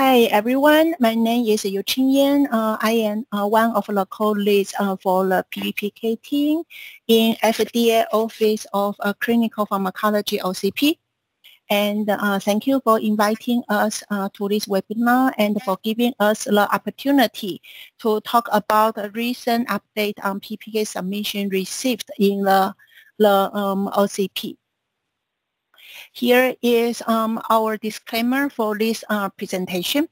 Hi everyone, my name is Yuching. I am one of the co-leads for the PBPK team in FDA Office of Clinical Pharmacology, OCP. And thank you for inviting us to this webinar and for giving us the opportunity to talk about a recent update on PBPK submission received in the OCP. Here is our disclaimer for this presentation.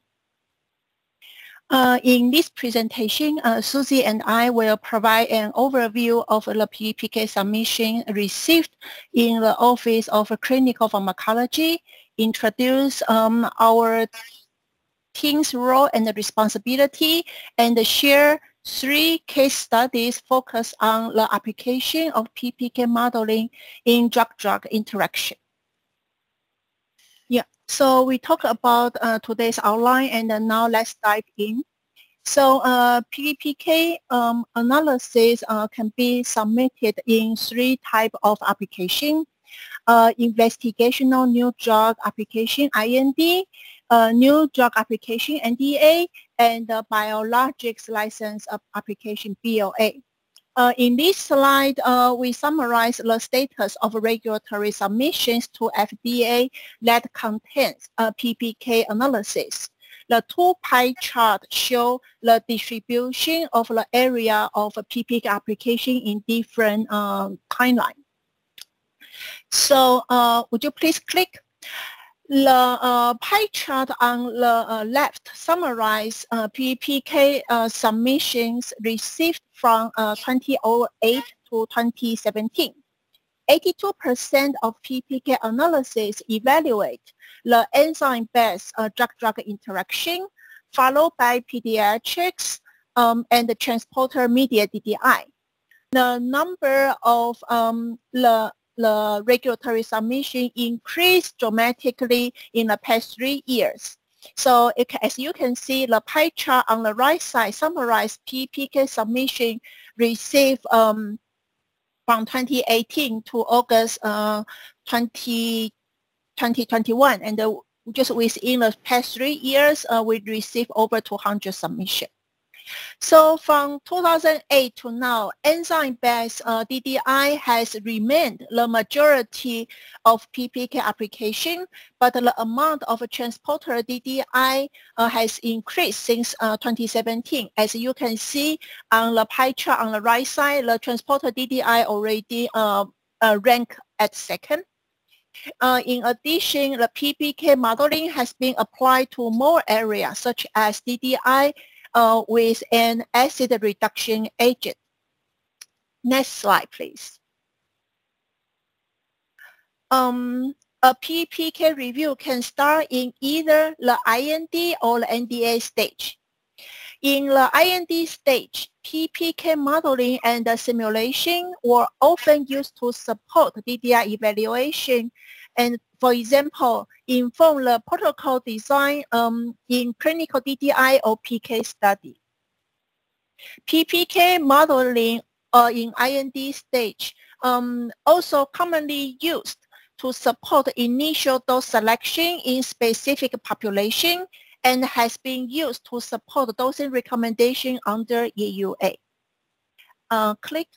In this presentation, Susie and I will provide an overview of the PBPK submission received in the Office of Clinical Pharmacology, introduce our team's role and responsibility, and share 3 case studies focused on the application of PBPK modeling in drug-drug interaction. Yeah, so we talk about today's outline, and now let's dive in. So PBPK analysis can be submitted in 3 types of application: investigational new drug application (IND), new drug application (NDA), and biologics license application (BLA). In this slide, we summarize the status of regulatory submissions to FDA that contains PBPK analysis. The 2 pie charts show the distribution of the area of PBPK application in different timelines. So would you please click? The pie chart on the left summarizes PBPK submissions received from 2008 to 2017. 82% of PBPK analysis evaluate the enzyme-based drug-drug interaction, followed by pediatrics and the transporter-mediated DDI. The number of the regulatory submission increased dramatically in the past 3 years. So as you can see, the pie chart on the right side summarizes PBPK submission received from 2018 to August 2021. And just within the past 3 years, we received over 200 submissions. So from 2008 to now, enzyme-based DDI has remained the majority of PBPK application, but the amount of transporter DDI has increased since 2017. As you can see on the pie chart on the right side, the transporter DDI already ranked at 2nd. In addition, the PBPK modeling has been applied to more areas, such as DDI with an acid reduction agent. Next slide, please. A PBPK review can start in either the IND or the NDA stage. In the IND stage, PBPK modeling and simulation were often used to support DDI evaluation and, for example, inform the protocol design in clinical DDI or PK study. PBPK modeling in IND stage also commonly used to support initial dose selection in specific population and has been used to support dosing recommendation under EUA. Click.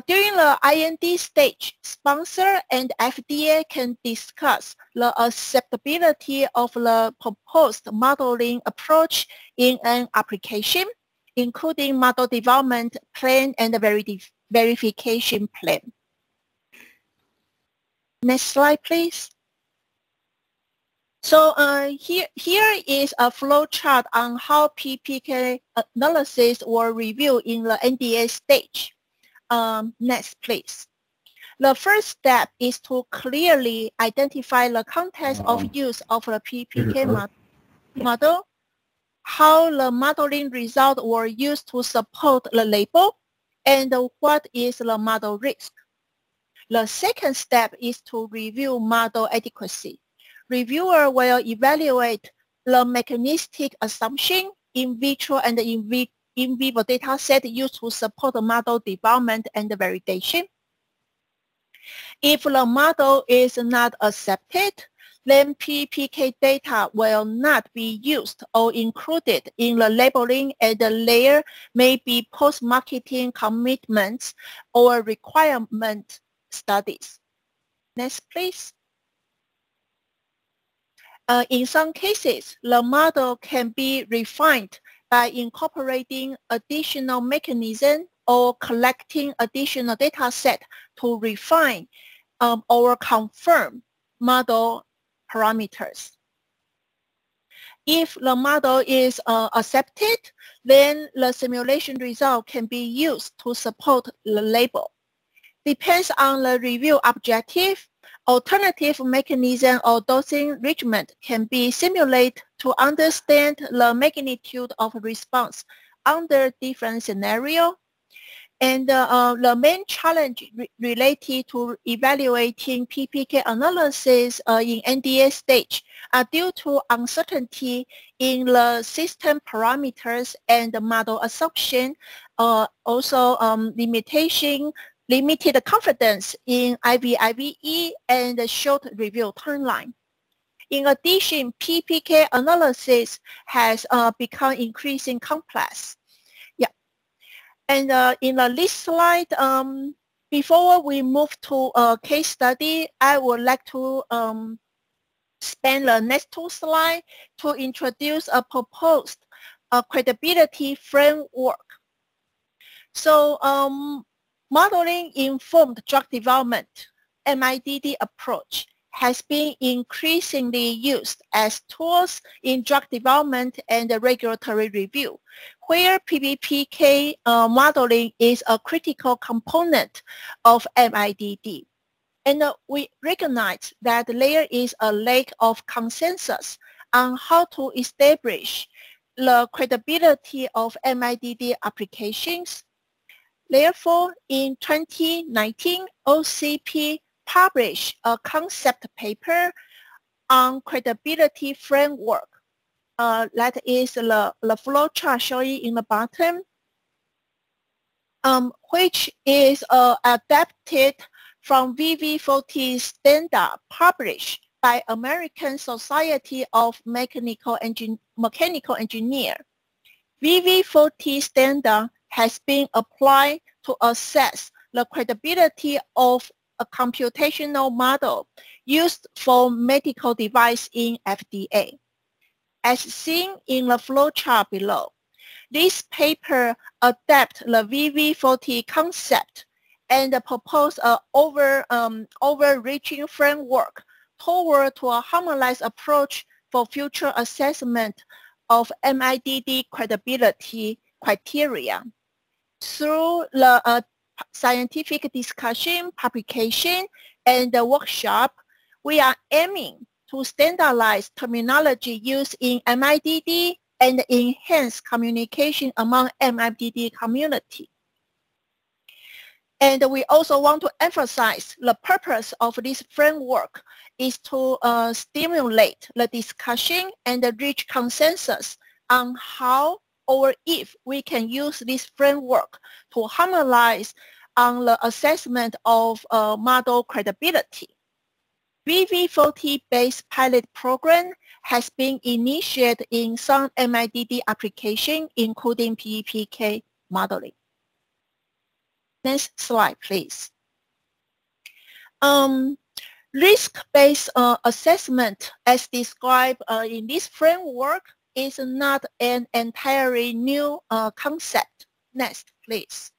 During the IND stage, sponsor and FDA can discuss the acceptability of the proposed modeling approach in an application, including model development plan and verification plan. Next slide, please. So here is a flow chart on how PBPK analysis were reviewed in the NDA stage. Next, please. The first step is to clearly identify the context of use of the PBPK model, how the modeling results were used to support the label, and what is the model risk. The second step is to review model adequacy. Reviewer will evaluate the mechanistic assumption, in vitro and in vivo data set used to support the model development and validation. If the model is not accepted, then PBPK data will not be used or included in the labeling, and there may be post-marketing commitments or requirement studies. Next, please. In some cases, the model can be refined by incorporating additional mechanism or collecting additional data set to refine or confirm model parameters. If the model is accepted, then the simulation result can be used to support the label. Depends on the review objective, alternative mechanism or dosing regimen can be simulated to understand the magnitude of response under different scenarios. And the main challenge related to evaluating PBPK analysis in NDA stage are due to uncertainty in the system parameters and the model assumption, also limited confidence in IVIVE and the short review timeline. In addition, PBPK analysis has become increasingly complex. And in this slide, before we move to a case study, I would like to spend the next 2 slides to introduce a proposed credibility framework. So modeling informed drug development, MIDD approach, has been increasingly used as tools in drug development and regulatory review, where PBPK modeling is a critical component of MIDD. And we recognize that there is a lack of consensus on how to establish the credibility of MIDD applications. Therefore, in 2019, OCP published a concept paper on credibility framework. That is the flow chart showing in the bottom, which is adapted from VV40 standard published by American Society of Mechanical Engineer. VV40 standard has been applied to assess the credibility of a computational model used for medical device in FDA. As seen in the flowchart below, this paper adapts the VV40 concept and proposes an overreaching framework toward to a harmonized approach for future assessment of MIDD credibility criteria. Through the scientific discussion, publication, and the workshop, we are aiming to standardize terminology used in MIDD and enhance communication among MIDD community. And we also want to emphasize the purpose of this framework is to stimulate the discussion and reach consensus on how or if we can use this framework to harmonize on the assessment of model credibility. VV40-based pilot program has been initiated in some MIDD applications, including PBPK modeling. Next slide, please. Risk-based assessment, as described in this framework, is not an entirely new concept. Next, please.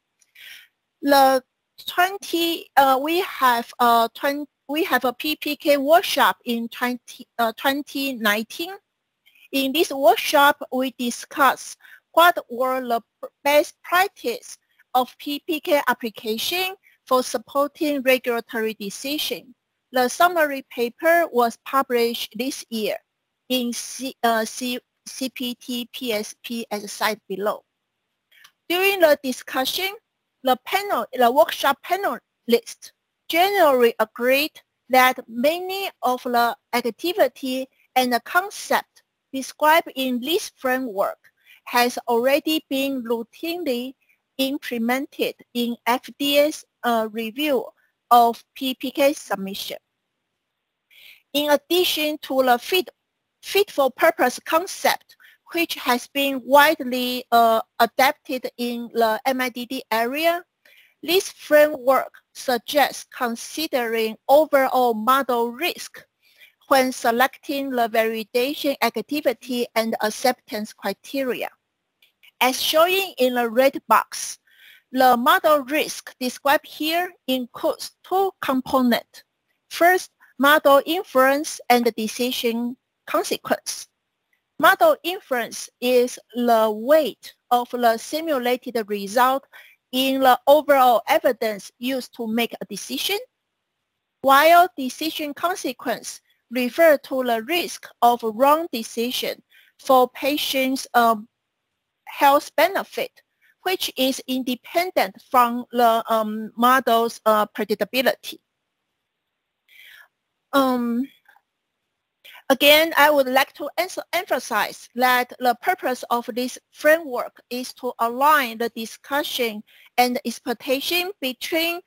We have a PBPK workshop in 2019. In this workshop, we discussed what were the best practice of PBPK application for supporting regulatory decision. The summary paper was published this year in CPT PSP as cited below. During the discussion, the workshop panelists generally agreed that many of the activity and the concept described in this framework has already been routinely implemented in FDA's review of PBPK submission. In addition to the fit-for-purpose concept, which has been widely adapted in the MIDD area, this framework suggests considering overall model risk when selecting the validation activity and acceptance criteria. As shown in the red box, the model risk described here includes two components. First, model inference and decision consequence. Model inference is the weight of the simulated result in the overall evidence used to make a decision, while decision consequence refer to the risk of wrong decision for patients' health benefit, which is independent from the model's predictability. Again, I would like to emphasize that the purpose of this framework is to align the discussion and expectation between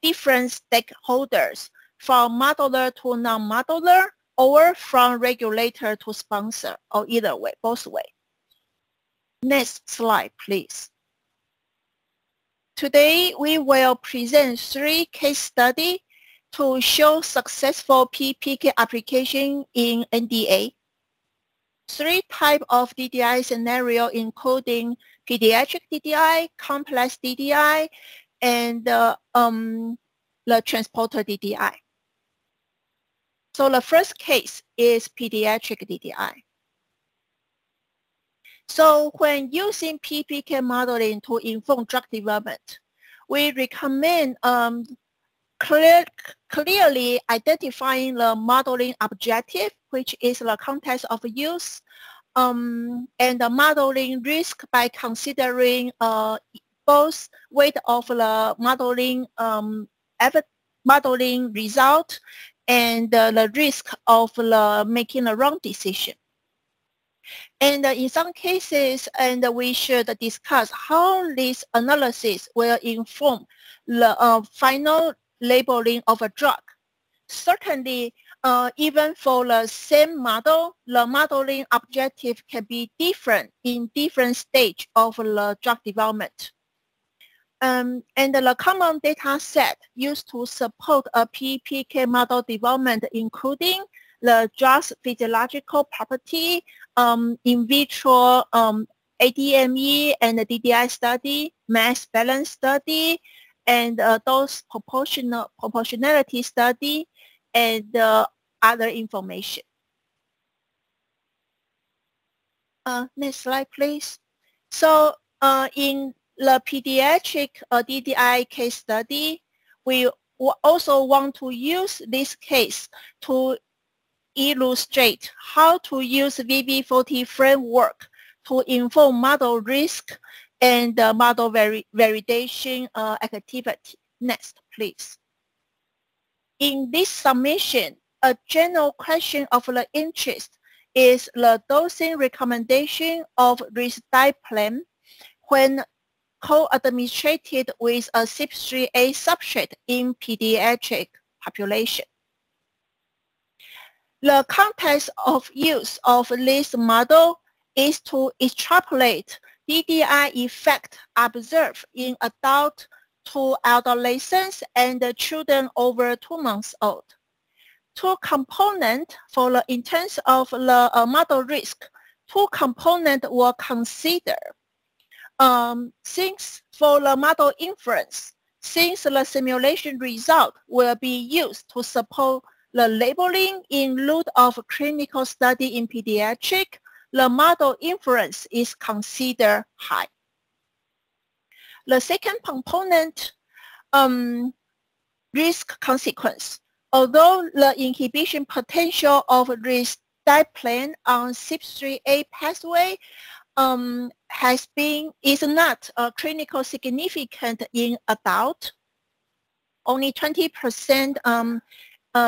different stakeholders, from modeler to non-modeler, or from regulator to sponsor, or either way, both ways. Next slide, please. Today, we will present 3 case studies to show successful PBPK application in NDA. 3 types of DDI scenario, including pediatric DDI, complex DDI, and the transporter DDI. So the first case is pediatric DDI. So when using PBPK modeling to inform drug development, we recommend clearly identifying the modeling objective, which is the context of use, and the modeling risk by considering both weight of the modeling result and the risk of making a wrong decision. And in some cases, we should discuss how this analysis will inform the final labeling of a drug. Certainly, even for the same model, the modeling objective can be different in different stages of the drug development. And the common data set used to support a PBPK model development, including the drug's physiological property, in vitro ADME and the DDI study, mass balance study, and dose proportionality study, and other information. Next slide, please. So in the pediatric DDI case study, we also want to use this case to illustrate how to use VV40 framework to inform model risk and model validation activity. Next, please. In this submission, a general question of the interest is the dosing recommendation of risdiplam when co-administered with a CYP3A substrate in pediatric population. The context of use of this model is to extrapolate DDI effect observed in adult to adolescents and children over 2 months old. 2 components for the in terms of the model risk, 2 components were considered. Since for the model inference, since the simulation result will be used to support the labeling in lieu of clinical study in pediatric, the model inference is considered high. The second component, risk consequence. Although the inhibition potential of risdiplam on CYP3A pathway is not clinical significant in adult, only 20%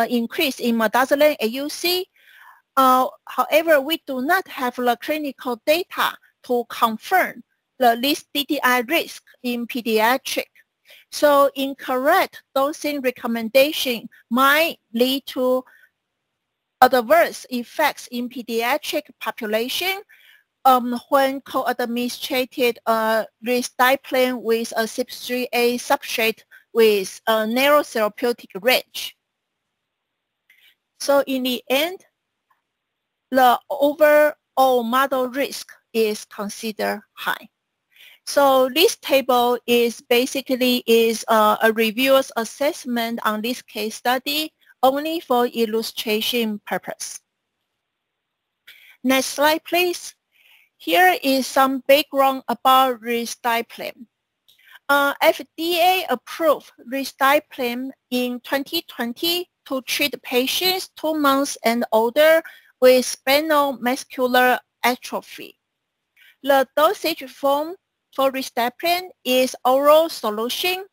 increase in midazolam AUC. However, we do not have the clinical data to confirm this DDI risk in pediatric. So incorrect dosing recommendation might lead to adverse effects in pediatric population when co-administered risdiplam with a CYP3A substrate with a narrow therapeutic range. So in the end, the overall model risk is considered high. So this table is basically a reviewer's assessment on this case study only for illustration purpose. Next slide, please. Here is some background about risdiplam. FDA approved risdiplam in 2020 to treat patients 2 months and older with spinal muscular atrophy. The dosage form for risdiplam is oral solution,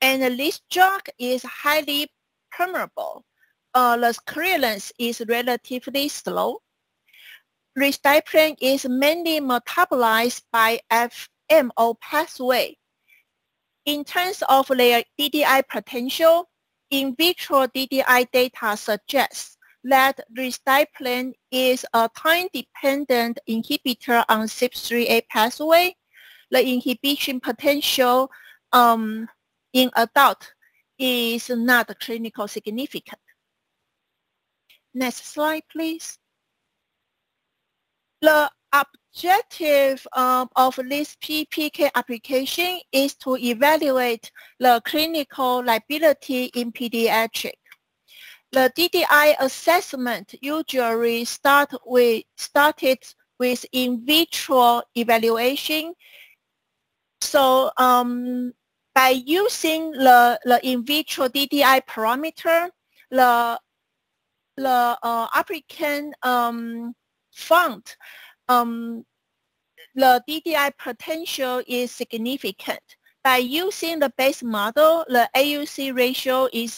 and this drug is highly permeable. The clearance is relatively slow. Risdiplam is mainly metabolized by FMO pathway. In terms of their DDI potential, in vitro DDI data suggests that risdiplam is a time-dependent inhibitor on CYP3A pathway. The inhibition potential in adult is not clinically significant. Next slide, please. The objective of this PBPK application is to evaluate the clinical liability in pediatric. The DDI assessment usually started with in vitro evaluation. So by using the in vitro DDI parameter, the applicant found the DDI potential is significant. By using the base model, the AUC ratio is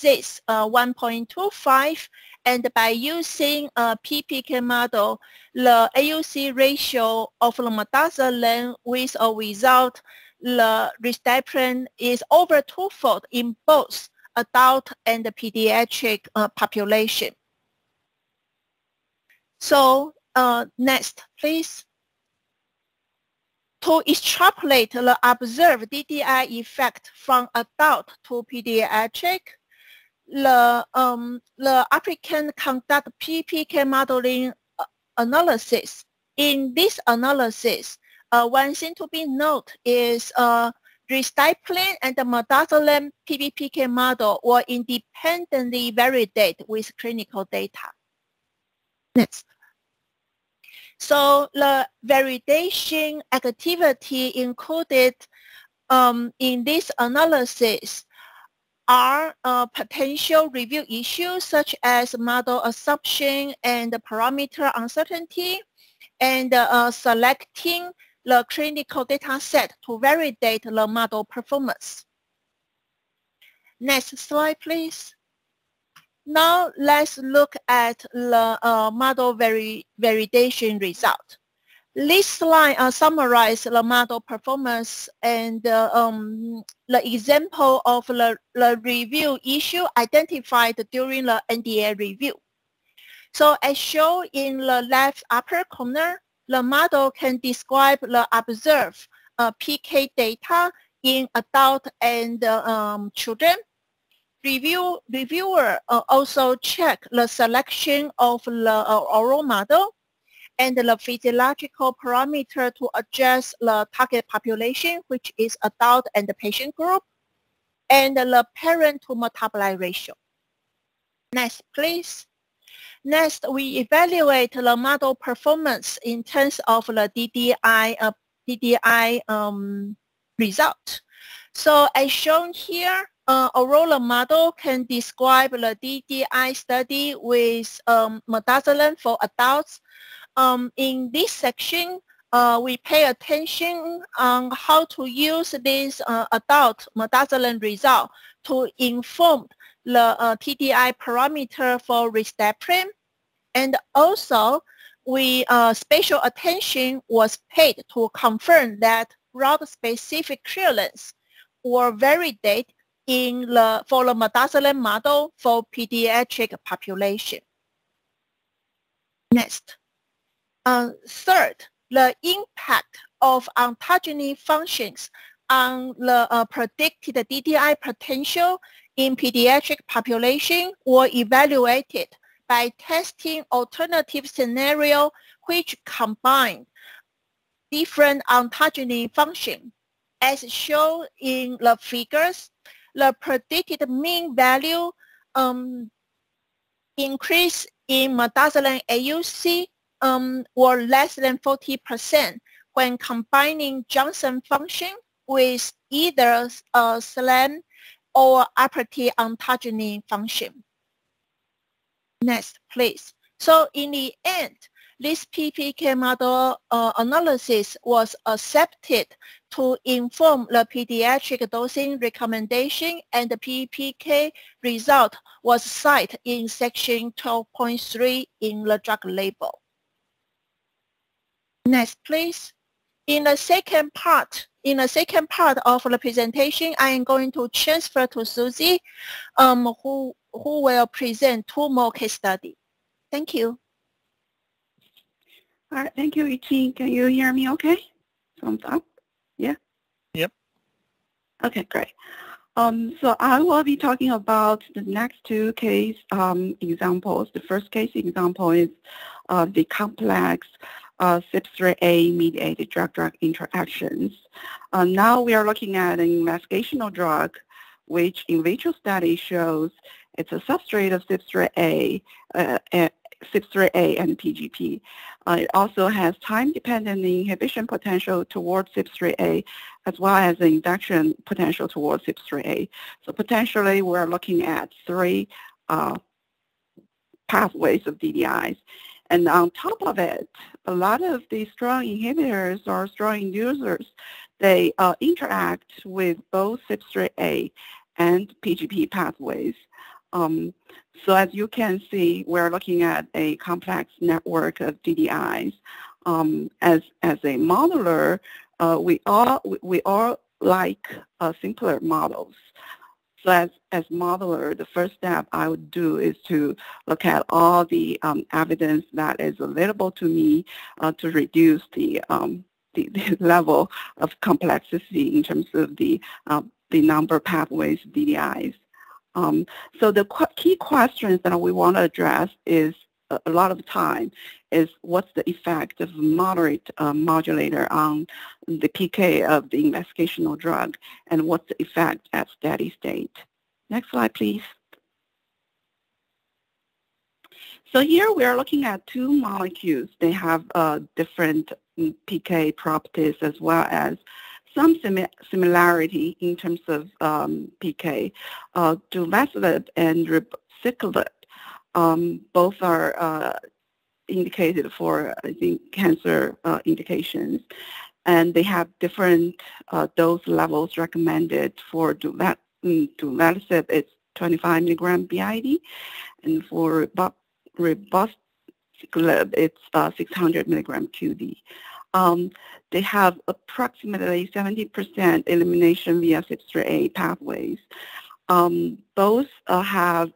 1.25, and by using a PBPK model, the AUC ratio of the midazolam with or without the risdiplam is over twofold in both adult and pediatric population. So next, please. To extrapolate the observed DDI effect from adult to pediatric, the applicant conduct PBPK modeling analysis. In this analysis, one thing to be noted is risdiplam and the midazolam PBPK model were independently validated with clinical data. Next. So the validation activity included in this analysis are potential review issues such as model assumption and parameter uncertainty, and selecting the clinical data set to validate the model performance. Next slide, please. Now let's look at the model validation result. This slide summarizes the model performance and the example of the review issue identified during the NDA review. So as shown in the left upper corner, the model can describe the observed PK data in adult and children. Reviewer also check the selection of the oral model and the physiological parameter to adjust the target population, which is adult and the patient group, and the parent to metabolite ratio. Next, please. Next, we evaluate the model performance in terms of the DDI result. So as shown here, oral model can describe the DDI study with midazolam for adults. In this section, we pay attention on how to use this adult midazolam result to inform the TDI parameter for risdiplam, and also special attention was paid to confirm that route-specific clearance were validated for the midazolam model for pediatric population. Next. Third, the impact of ontogeny functions on the predicted DDI potential in pediatric population were evaluated by testing alternative scenario which combine different ontogeny function. As shown in the figures, the predicted mean value increase in midazolam AUC were less than 40% when combining Johnson function with either SLAM or upper T ontogeny function. Next, please. So in the end, this PPK model analysis was accepted to inform the pediatric dosing recommendation, and the PPK result was cited in section 12.3 in the drug label. Next, please. In the second part of the presentation, I am going to transfer to Susie, who will present 2 more case studies. Thank you. All right, thank you, Yuching. Can you hear me okay? Thumbs up? Yeah? Yep. Okay, great. So I will be talking about the next 2 case examples. The first case example is the complex Substrate mediated drug-drug interactions. Now we are looking at an investigational drug, which in vitro study shows it's a substrate of Substrate A and PGP. It also has time-dependent inhibition potential towards Substrate A, as well as the induction potential towards Substrate A. So potentially, we're looking at 3 pathways of DDIs. And on top of it, a lot of the strong inhibitors or strong inducers, they interact with both Substrate A and PGP pathways. So as you can see, we're looking at a complex network of DDIs. As a modeler, we all like simpler models. So as modeler, the first step I would do is to look at all the evidence that is available to me to reduce the level of complexity in terms of the number of pathways DDIs. So the key questions that we want to address is a lot of time is what's the effect of moderate modulator on the PK of the investigational drug, and what's the effect at steady state. Next slide, please. So here we are looking at 2 molecules. They have different PK properties as well as some similarity in terms of PK. Duvecilib and ribociclib, both are indicated for, I think, cancer indications. And they have different dose levels recommended. For duvecilib, it's 25 milligram BID. And for ribociclib, it's 600 milligram QD. They have approximately 70% elimination via Substrate A pathways. Both have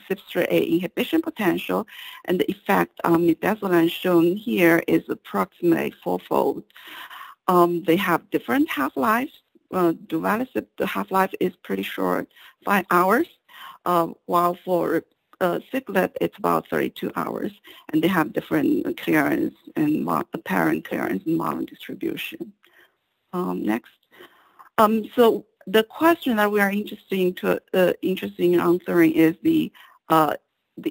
Substrate A inhibition potential, and the effect on midazolam shown here is approximately 4-fold. They have different half-lives. Duvecilib, the half-life is pretty short, 5 hours, while for ribociclib, it's about 32 hours, and they have different clearance and apparent clearance and model distribution. Next. So the question that we are interested in answering is the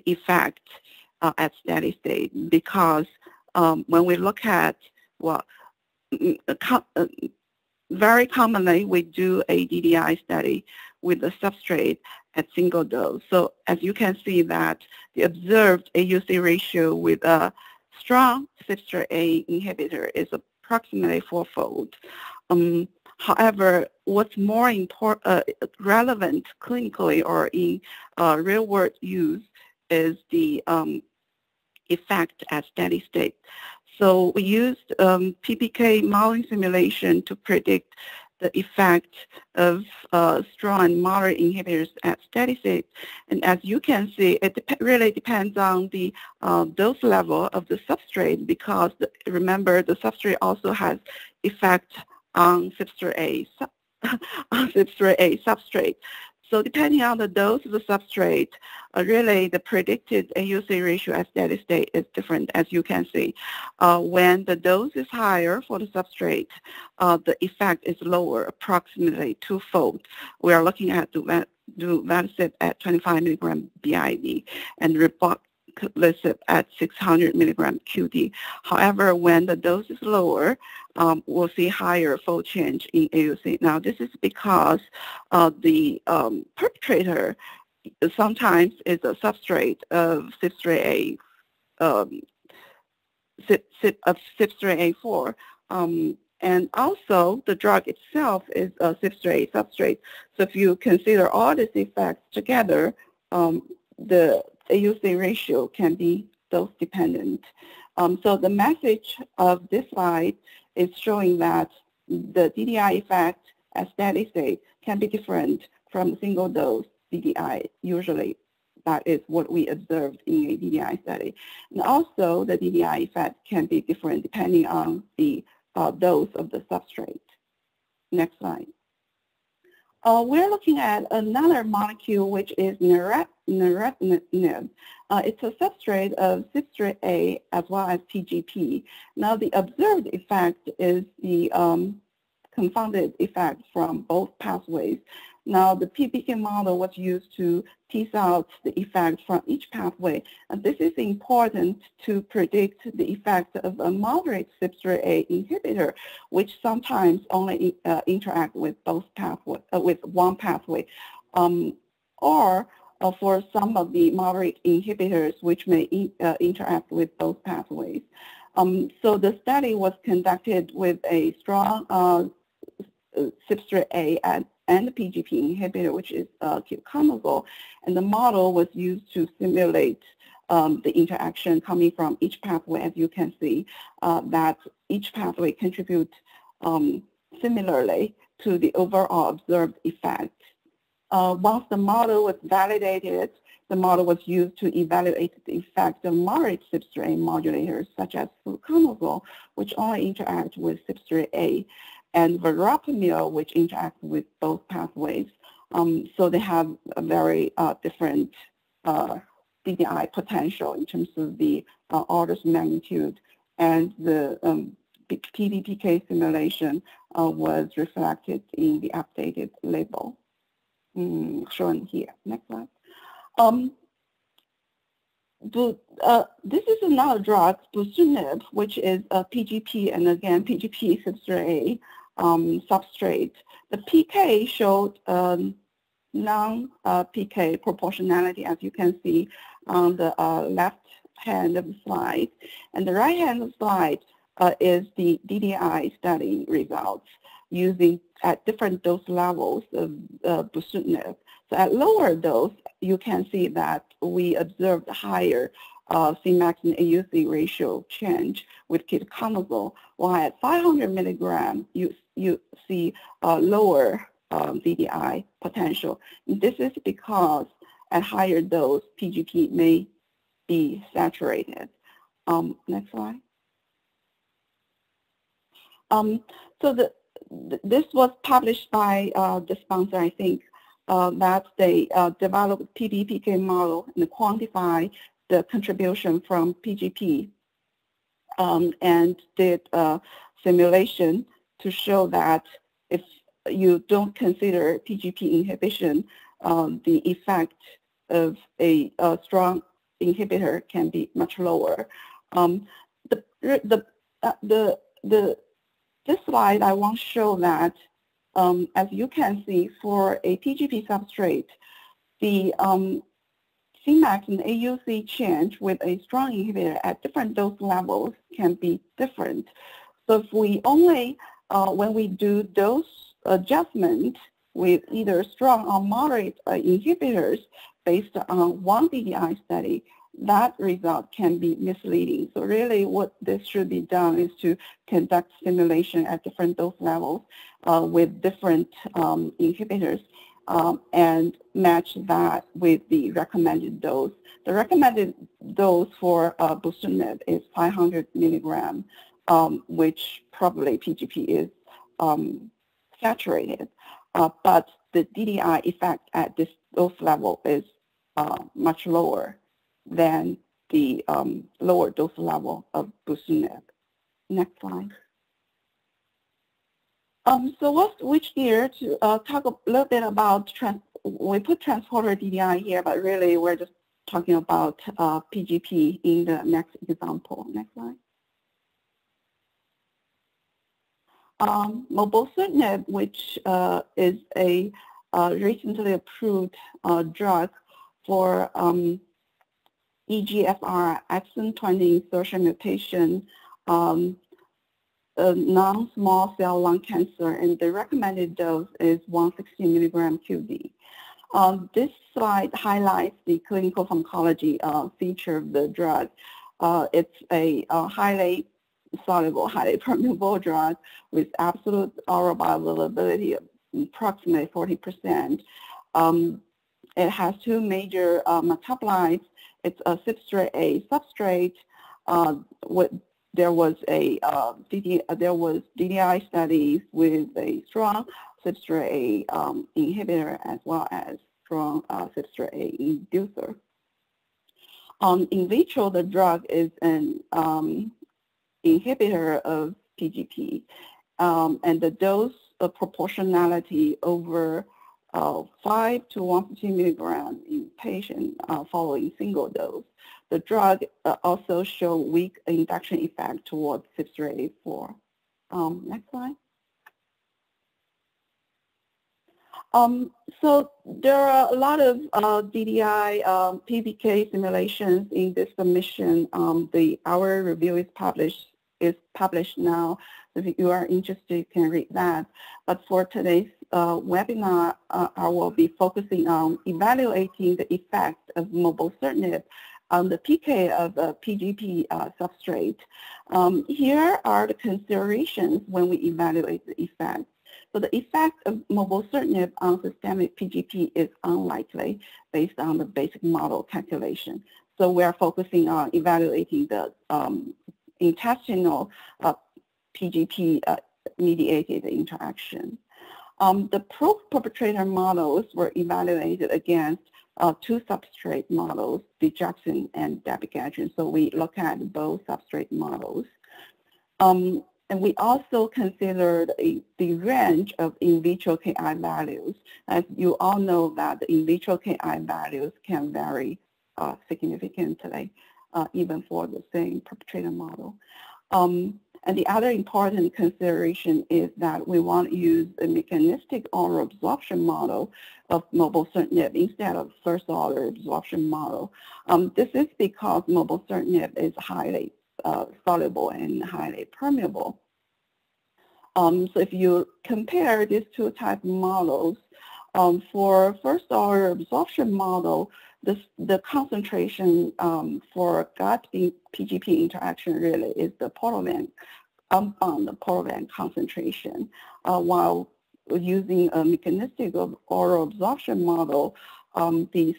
effect at steady state, because when we look at very commonly we do a DDI study with the substrate at single dose. So as you can see that the observed AUC ratio with a strong Substrate A inhibitor is approximately 4-fold. However, what's more relevant clinically or in real-world use is the effect at steady state. So we used PBPK modeling simulation to predict the effect of strong and moderate inhibitors at steady state. And as you can see, it really depends on the dose level of the substrate, because remember, the substrate also has effect on Substrate A substrate. So depending on the dose of the substrate, really the predicted AUC ratio at steady state is different, as you can see. When the dose is higher for the substrate, the effect is lower, approximately twofold. We are looking at duvalicib at 25 milligram BID and ribociclib at 600 milligram QD. However, when the dose is lower, we'll see higher fold change in AUC. Now, this is because the perpetrator sometimes is a substrate of Substrate A4, and also the drug itself is a Substrate substrate. So if you consider all these effects together, the AUC ratio can be dose dependent. So the message of this slide is showing that the DDI effect at steady state can be different from single dose DDI. Usually that is what we observed in a DDI study. And also the DDI effect can be different depending on the dose of the substrate. Next slide. We're looking at another molecule, which is Certneb. It's a substrate of Substrate A as well as PGP. Now, the observed effect is the confounded effect from both pathways. Now, the PBPK model was used to tease out the effect from each pathway. And this is important to predict the effect of a moderate Substrate A inhibitor, which sometimes only interact with both pathway, with one pathway, or for some of the moderate inhibitors, which may interact with both pathways. So the study was conducted with a strong Substrate A and the PGP inhibitor, which is ketoconazole, and the model was used to simulate the interaction coming from each pathway. As you can see, that each pathway contributes similarly to the overall observed effect. Once the model was validated, the model was used to evaluate the effect of moderate Substrate A modulators, such as ketoconazole, which only interact with Substrate A, and verapamil, which interacts with both pathways. So they have a very different DDI potential in terms of the orders of magnitude, and the PBPK simulation was reflected in the updated label shown here. Next slide. This is another drug, Certneb, which is a PGP, and again, PGP Substrate A substrate. The PK showed non-PK proportionality, as you can see on the left hand of the slide. And the right hand of the slide is the DDI study results using at different dose levels of Certneb. So at lower dose, you can see that we observed higher Cmax and AUC ratio change with ketoconazole, while at 500 milligrams, you see lower DDI potential. And this is because at higher dose, PGP may be saturated. Next slide. So this was published by the sponsor, I think, that they developed PBPK model and quantify the contribution from PGP and did simulation to show that if you don't consider PGP inhibition, the effect of a strong inhibitor can be much lower. This slide, I want to show that, as you can see, for a PGP substrate, the Cmax and AUC change with a strong inhibitor at different dose levels can be different. So if we only, when we do dose adjustment with either strong or moderate inhibitors based on one DDI study, that result can be misleading. So really what this should be done is to conduct simulation at different dose levels with different inhibitors and match that with the recommended dose. The recommended dose for Certneb is 500 milligram, which probably PGP is saturated, but the DDI effect at this dose level is much lower than the lower dose level of Certneb. Next slide. So we'll switch gear to talk a little bit about, we put transporter DDI here, but really we're just talking about PGP in the next example. Next slide. Certneb, which is a recently approved drug for EGFR exon 20 insertion mutation, non-small cell lung cancer, and the recommended dose is 160 milligram QD. This slide highlights the clinical pharmacology feature of the drug. It's a highly soluble, highly permeable drug with absolute oral bioavailability of approximately 40%. It has two major metabolites. It's a Substrate A substrate. There was DDI studies with a strong Substrate A inhibitor as well as strong Substrate A inducer. In vitro, the drug is an inhibitor of PGP, and the dose of proportionality over 5 to 150 milligrams in patients following single dose. The drug also showed weak induction effect towards Substrate A4. Next slide. So there are a lot of DDI PBPK simulations in this submission. Our review is published now. If you are interested, you can read that. But for today's webinar, I will be focusing on evaluating the effect of Certneb on the PK of the PGP substrate. Here are the considerations when we evaluate the effect. So the effect of Certneb on systemic PGP is unlikely based on the basic model calculation. So we are focusing on evaluating the intestinal PGP mediated interaction. The perpetrator models were evaluated against two substrate models, digoxin and dabigatran. So we look at both substrate models. And we also considered the range of in vitro Ki values. As you all know that the in vitro Ki values can vary significantly, even for the same perpetrator model. And the other important consideration is that we want to use a mechanistic oral absorption model of Certneb instead of first order absorption model. This is because Certneb is highly soluble and highly permeable. So if you compare these two type of models, for first order absorption model, the concentration for gut PGP interaction really is the polar van concentration, while using a mechanistic oral absorption model, the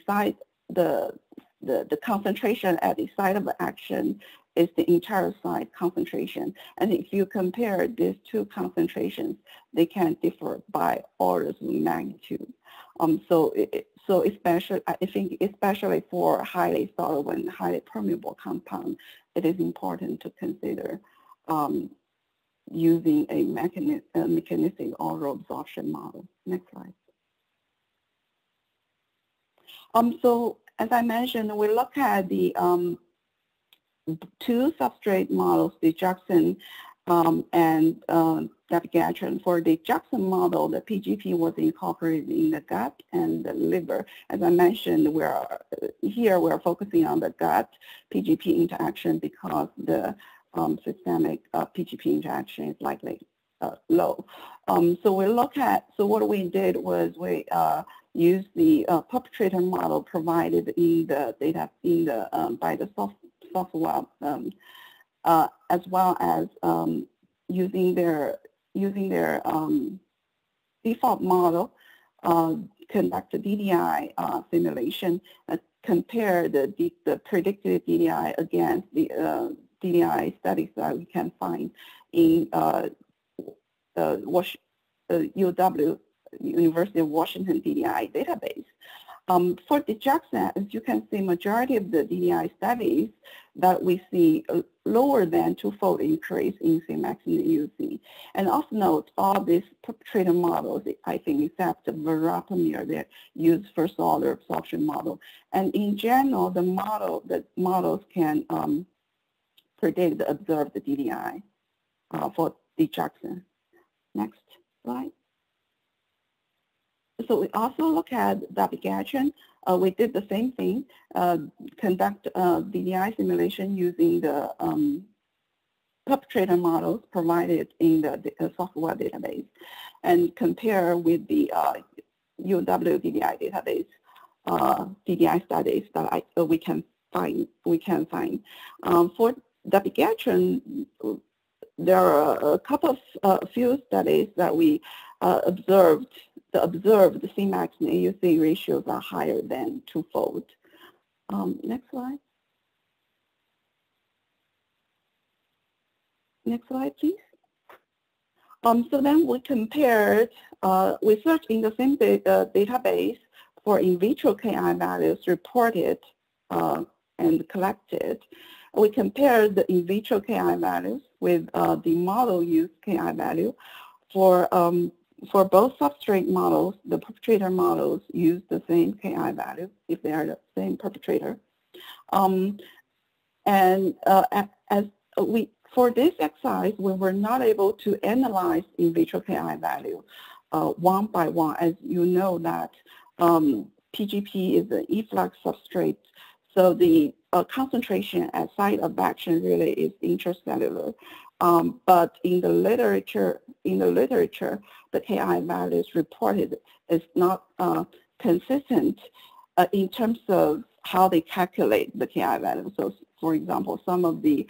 concentration at the site of action is the entire site concentration. And if you compare these two concentrations, they can differ by orders of magnitude. So especially, I think especially for highly soluble and highly permeable compound, it is important to consider using a mechanistic oral absorption model. Next slide. So as I mentioned, we look at the two substrate models, digoxin and dabigatran. For the digoxin model, the PGP was incorporated in the gut and the liver. As I mentioned, we're focusing on the gut PGP interaction because the systemic PGP interaction is likely low. So what we did was we use the perpetrator model provided in the data by the software, as well as using their default model, conduct a DDI simulation, compare the predicted DDI against the DDI studies that we can find in UW, University of Washington DDI database. For digoxin, as you can see, majority of the DDI studies that we see lower than twofold increase in Cmax and AUC. And also note all these perpetrator models, I think, except verapamil, they use first order absorption model. And in general, the models can predict the observed DDI for digoxin. Next slide. So we also look at dabigatran. We did the same thing, conduct DDI simulation using the perpetrator models provided in the software database, and compare with the UW DDI database DDI studies that we can find. For dabigatran, there are a few studies that we observed. The observed Cmax and AUC ratios are higher than twofold. Next slide. Next slide, please. So then we compared, we searched in the same database for in vitro Ki values reported and collected. We compared the in vitro Ki values with the model used Ki value. For both substrate models, the perpetrator models use the same Ki value if they are the same perpetrator. For this exercise, we were not able to analyze in vitro Ki value one by one. As you know that PGP is an efflux substrate, so the concentration at site of action really is intracellular. But in the literature, the Ki values reported is not consistent in terms of how they calculate the Ki value. So, for example, some of the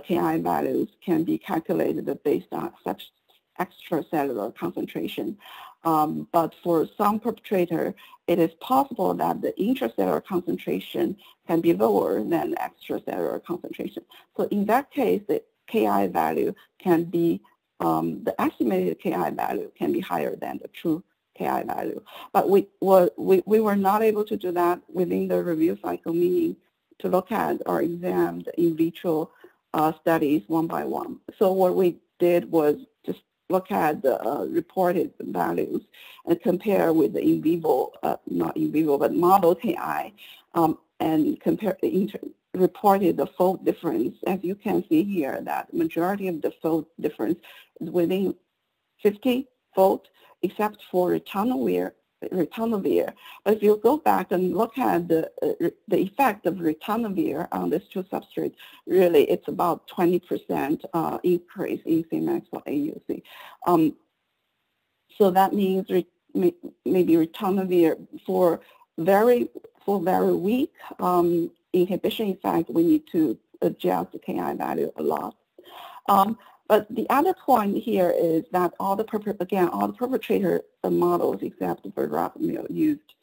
Ki values can be calculated based on such extracellular concentration. But for some perpetrator, it is possible that the intracellular concentration can be lower than extracellular concentration. So in that case, the Ki value can be, the estimated Ki value can be higher than the true Ki value. But we were not able to do that within the review cycle, meaning to look at or examine the in vitro studies one by one. So what we did was just look at the reported values and compare with the in vivo, not in vivo, but model Ki, and compare reported the fold difference. As you can see here, that majority of the fold difference is within 50-fold, except for ritonavir. But if you go back and look at the effect of ritonavir on these two substrates, really it's about 20% increase in Cmax or AUC. So that means maybe ritonavir for very weak inhibition effect, we need to adjust the Ki value a lot. But the other point here is that all the perpetrator models except for verapamil used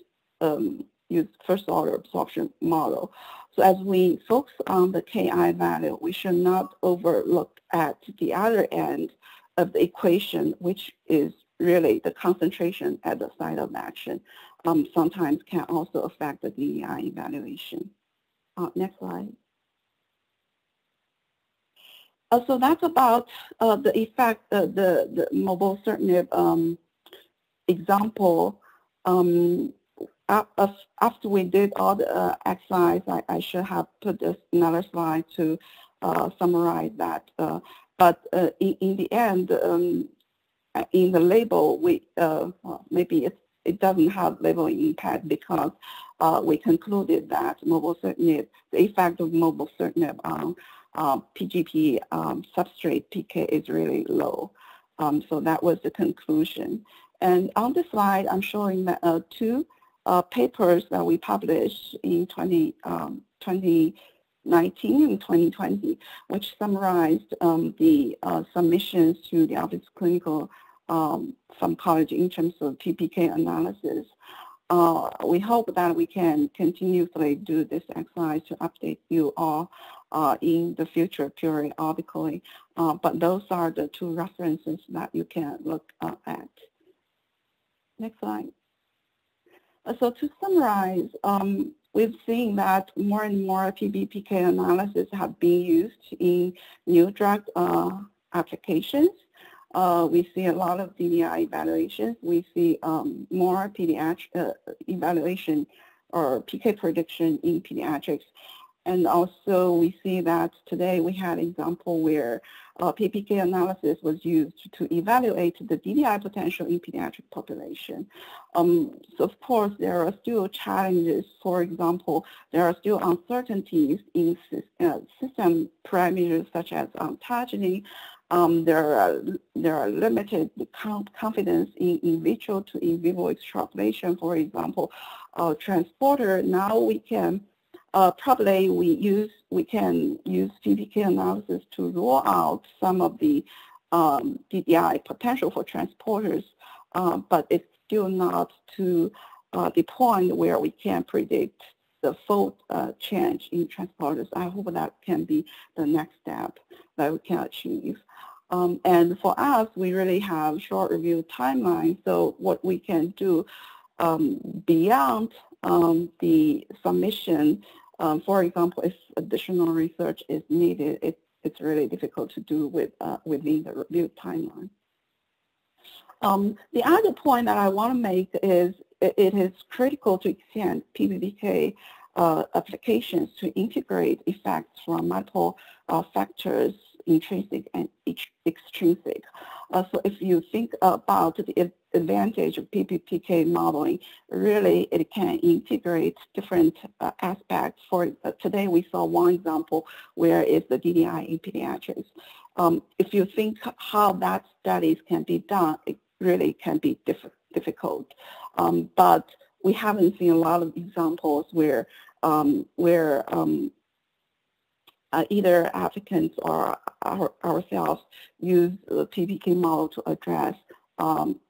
first order absorption model. So as we focus on the Ki value, we should not overlook at the other end of the equation, which is really the concentration at the site of action. Sometimes can also affect the DDI evaluation. Next slide. So that's about the effect, the mobile Certneb example. After we did all the exercise, I should have put this another slide to summarize that. But in the end, in the label, maybe it doesn't have labeling impact because we concluded that mobile Certneb, the effect of mobile Certneb on PGP substrate PK is really low. So that was the conclusion. And on the slide, I'm showing that two papers that we published in 2019 and 2020, which summarized the submissions to the Office of Clinical Pharmacology in terms of PPK analysis. We hope that we can continuously do this exercise to update you all in the future periodically, but those are the two references that you can look at. Next slide. So to summarize, we've seen that more and more PBPK analysis have been used in new drug applications. We see a lot of DDI evaluations. We see more pediatric evaluation or PK prediction in pediatrics. And also we see that today we had an example where PPK analysis was used to evaluate the DDI potential in pediatric population. So of course there are still challenges. For example, there are still uncertainties in system parameters such as ontogeny. There are limited confidence in vitro to in vivo extrapolation. For example, transporter. Now we can probably we can use PPK analysis to rule out some of the DDI potential for transporters, but it's still not to the point where we can predict the full change in transporters. I hope that can be the next step that we can achieve. And for us, we really have short review timeline. So what we can do beyond the submission, for example, if additional research is needed, it's really difficult to do within the review timeline. The other point that I want to make is it is critical to extend PBPK applications to integrate effects from multiple factors, intrinsic and extrinsic. So if you think about the advantage of PBPK modeling, really it can integrate different aspects. For today we saw one example where it's the DDI in pediatrics. If you think how that studies can be done, it really can be difficult. But we haven't seen a lot of examples where either applicants or ourselves use the PPK model to address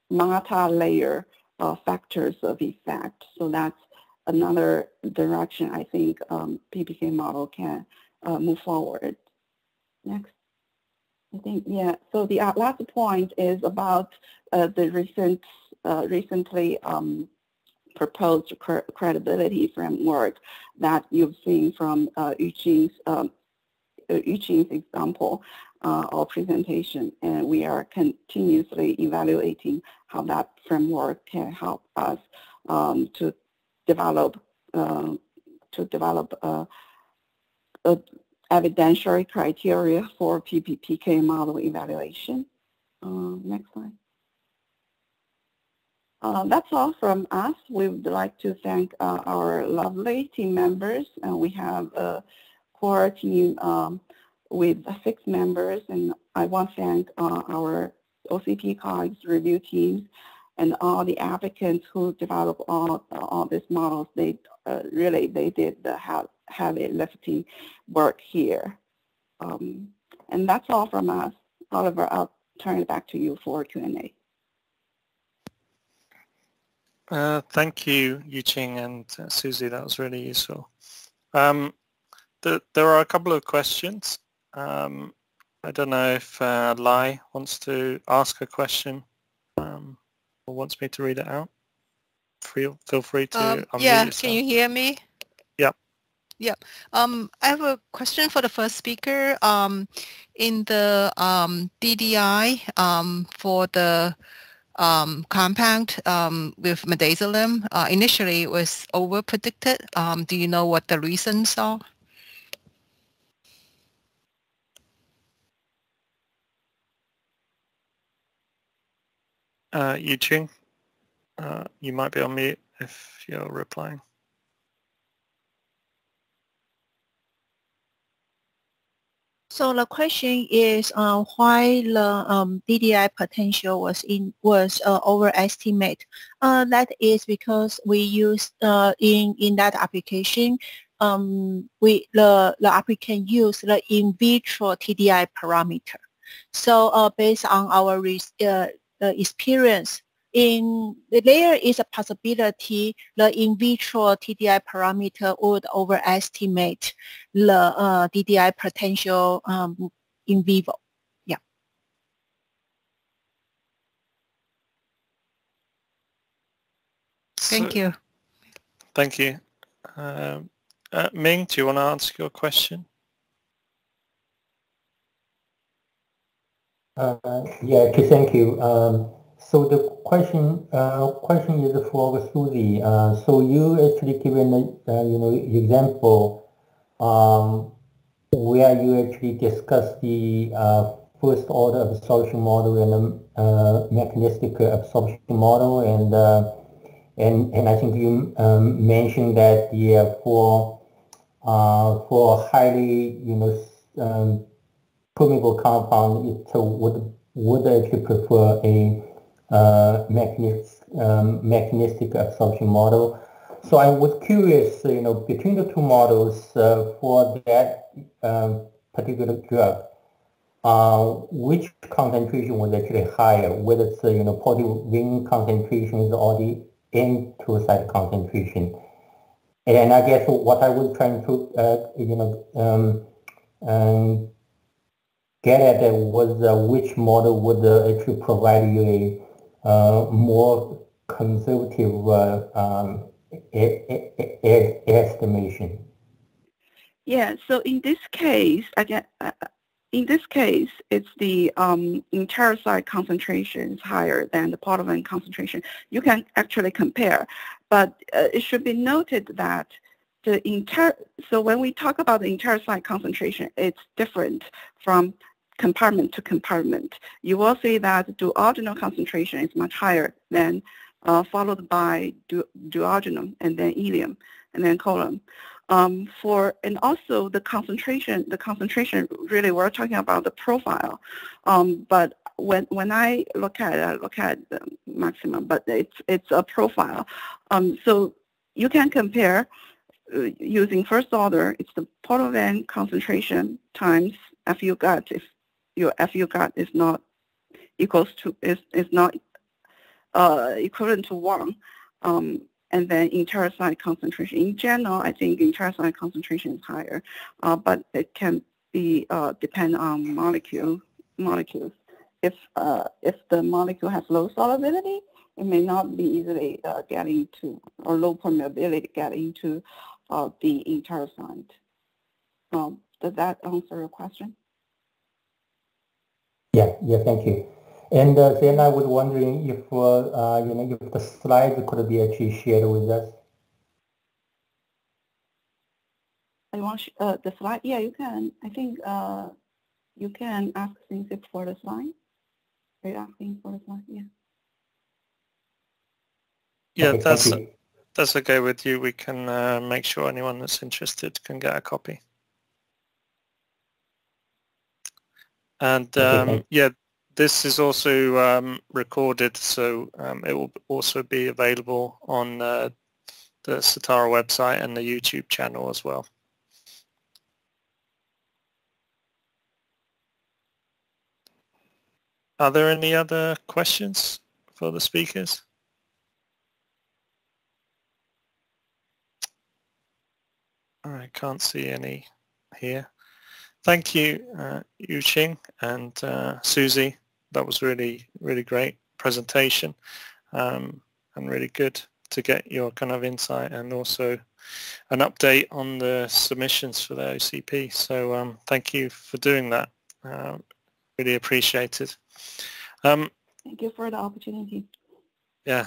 multi-layer factors of effect. So that's another direction I think PPK model can move forward. Next. I think, yeah, so the last point is about the recently proposed credibility framework that you've seen from Yuching's example or presentation, and we are continuously evaluating how that framework can help us to develop evidentiary criteria for PBPK model evaluation. Next slide. That's all from us. We would like to thank our lovely team members. We have a core team with 6 members, and I want to thank our OCP colleagues, review teams, and all the applicants who developed all these models. They really did the heavy lifting work here. And that's all from us. Oliver, I'll turn it back to you for Q&A. Thank you, Yuching and Susie. That was really useful. There are a couple of questions. I don't know if Lai wants to ask a question or wants me to read it out. Feel free to unmute yourself. Can you hear me? Yep. Yep. I have a question for the first speaker. In the DDI for the compound with midazolam, initially it was over-predicted. Do you know what the reasons are? Yuching, you might be on mute if you're replying. So the question is why the DDI potential was overestimated. That is because we use in that application the applicant use the in vitro TDI parameter. So based on our experience, there is a possibility the in vitro TDI parameter would overestimate the DDI potential in vivo. Yeah. Thank you. Thank you. Ming, do you want to answer your question? Yeah, thank you. So the question is for Susie. So you actually given example where you actually discuss the first order absorption model and the mechanistic absorption model, and I think you mentioned that for highly permeable compound, it would actually prefer a mechanistic absorption model. So I was curious, between the two models for that particular drug, which concentration was actually higher, whether it's polyethylene concentrations or the N2 concentration. And I guess what I was trying to get at was which model would actually provide you a more conservative estimation. Yeah. So in this case, it's the entire site concentration is higher than the polyethylene concentration. You can actually compare, but it should be noted that so when we talk about the entire site concentration, it's different from compartment to compartment. You will see that duodenal concentration is much higher than followed by duodenum and then ileum and then colon. And also the concentration really we're talking about the profile. But when I look at the maximum, but it's a profile. So you can compare using first order. It's the polyethylene concentration times FU gut. If your FU gut is not equals to is not equivalent to 1. And then entire site concentration. In general, I think entire site concentration is higher, but it can be depend on molecules. If the molecule has low solubility, it may not be easily getting to, or low permeability getting to the entire site. Does that answer your question? Yeah, thank you. And then I was wondering if if the slides could be actually shared with us. I want the slide. Yeah, you can. I think you can ask Susie for the slide. Are you asking for the slide? Yeah. Yeah, okay, that's okay with you. We can make sure anyone that's interested can get a copy. And yeah, this is also recorded, so it will also be available on the Certara website and the YouTube channel as well. Are there any other questions for the speakers? I can't see any here. Thank you, Yuching and Susie. That was really, really great presentation and really good to get your kind of insight and also an update on the submissions for the OCP. So thank you for doing that. Really appreciate it. Thank you for the opportunity. Yeah.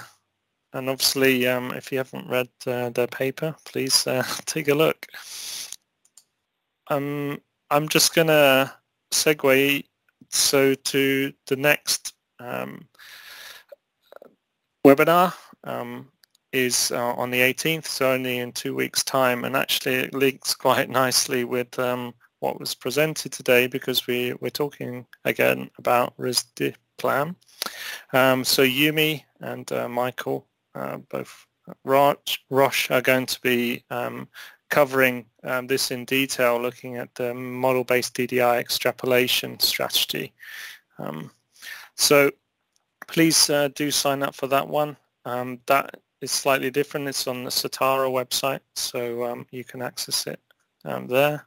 And obviously, if you haven't read their paper, please take a look. I'm just going to segue to the next webinar is on the 18th, so only in 2 weeks' time, and actually it links quite nicely with what was presented today, because we're talking again about risdiplam. So Yumi and Michael, both Roche, are going to be covering this in detail, looking at the model-based DDI extrapolation strategy. So please do sign up for that one. That is slightly different. It's on the Certara website, so you can access it there.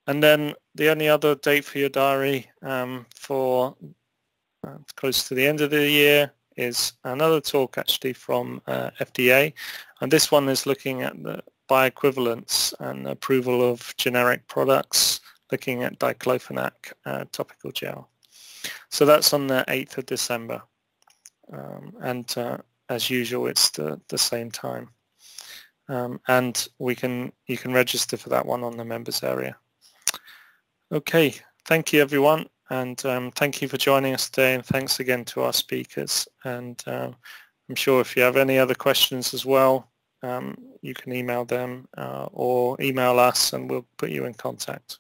And then the only other date for your diary for close to the end of the year is another talk actually from FDA, and this one is looking at the bioequivalence and approval of generic products, looking at diclofenac topical gel. So that's on the 8th of December, and as usual it's the same time, and you can register for that one on the members area. Okay, thank you everyone, and thank you for joining us today, and thanks again to our speakers. And I'm sure if you have any other questions as well, you can email them or email us and we'll put you in contact.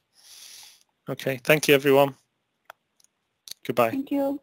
Okay, thank you everyone. Goodbye. Thank you.